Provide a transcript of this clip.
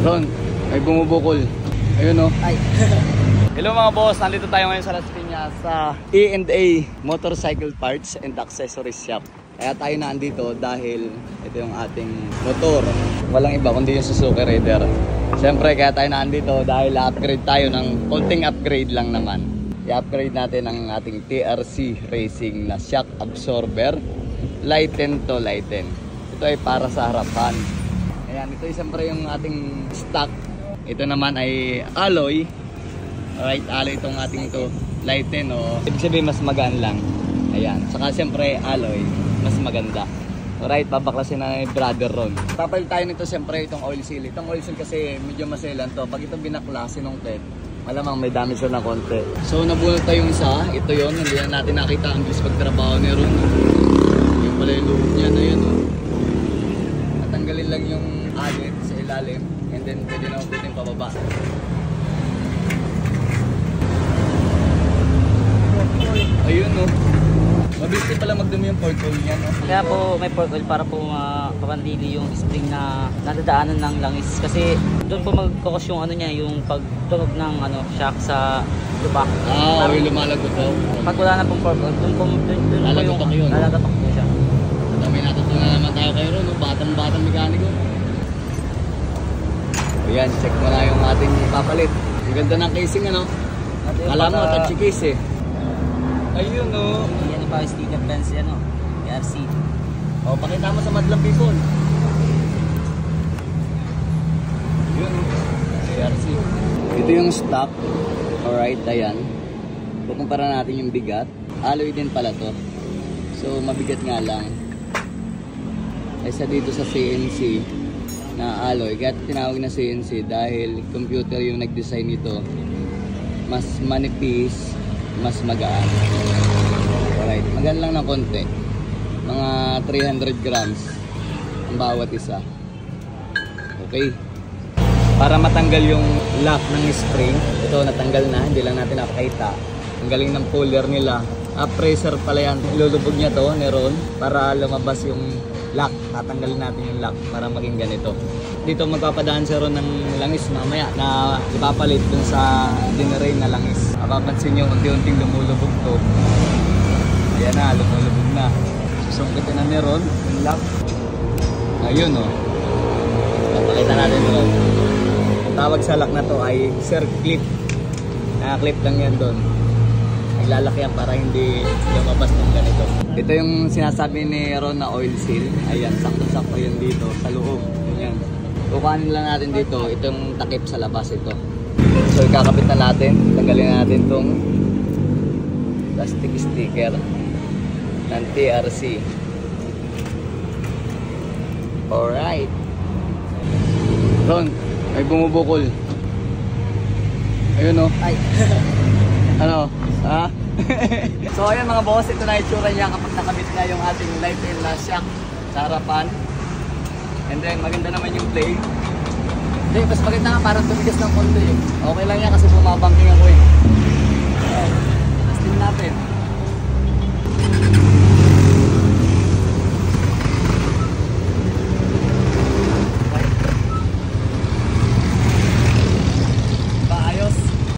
Ron, may bumubukol. Ayun o. Ay. Hello mga boss, nandito tayo ngayon sa Las Piñas sa E&A Motorcycle Parts and Accessories Shop. Kaya tayo nandito dahil ito yung ating motor. Walang iba kundi yung Suzuki Raider. Siyempre kaya tayo nandito dahil upgrade tayo ng konting upgrade lang naman. I-upgrade natin ang ating TRC Racing na shock absorber. Lighten to lighten. Ito ay para sa harapan. Ayan, ito ay siyempre yung ating stock. Ito naman ay alloy. Alright, alloy itong ating to. Lighten o. Ibig sabihin mas magaan lang. Ayan. Saka siyempre alloy. Mas maganda. Alright, babaklasin na ni Brother Ron. Papalit tayo nito siyempre itong oil seal. Itong oil seal kasi medyo maselan to. Pag ito binaklasin ng TED, malamang may damage na konti. So nabunot tayo yung isa. Ito yon, hindi na natin nakita ang bilis pagtrabaho ni Ron. Yung pala yung loob niya na yun. Natanggalin lang yung alit sa ilalim. And then pwede na pwedeng pababa. Ayun no. Mabilis din pala magdumi yung pork oil niya, no? Kaya po may pork oil para po mapapandili yung spring na nadadaanan ng langis. Kasi doon po magkakos yung ano niya, yung pagtunog ng shock sa lubak. Oil lumalagot po. Pag wala na pong pork oil, doon po yung lalagatok po siya. May natutunan naman tayo kayo ron, no? Batang mekaniko. Ayan, check mo na yung ating ipapalit. Ang ganda ng casing, ano? Kala mo, touchy case eh. Ayun no. Yan pa yung sticker fence yan, RC. O, pakita mo sa madlang people. Yun no. RC. Ito yung stock. Alright, ayan. Kukumpara natin yung bigat. Alloy din pala to. So, mabigat nga lang. Kaysa dito sa CNC na alloy. Kaya tinawag na CNC dahil computer yung nag-design nito. Mas manipis, mas magaan. Alright, magaan lang ng konti. Mga 300 grams ang bawat isa. Okay. Para matanggal yung lock ng spring, ito natanggal na, hindi lang natin nakakita. Ang galing ng puller nila. Pressure pala yan. Ilulubog niya to, Neron, para lumabas yung lock. Tatanggalin natin yung lock para maging ganito. Dito magpapadaan siya ron ng langis mamaya na ipapalit dun sa dinerain na langis. Mapapansin nyo, unti-unting lumulubog to. Ayan na, lumulubog na. Susungkitin na Neron yung lock. Ayun o. Papakita natin ron. Ang tawag sa lock na to ay circlip. Naka-clip lang yan dun. Naglalaki yan para hindi lumabas ng ganito. Ito yung sinasabi ni Ron na oil seal. Ayan, sakto-sakto yan dito sa loob. Ayan. Kukuhanin lang natin dito itong takip sa labas ito. So ikakapit na natin. Tanggalin na natin itong plastic sticker ng TRC. Alright. Ron, may bumubukol. Ayun o. Ay. Ano? Ha? So ayan mga boss, ito na itsura niya kapag nakabit na yung ating light and shock sa harapan. And then maganda naman yung play. Hindi, mas maganda nga parang tumigas ng konti eh. Okay lang yan kasi bumabangking ako eh. Testing natin.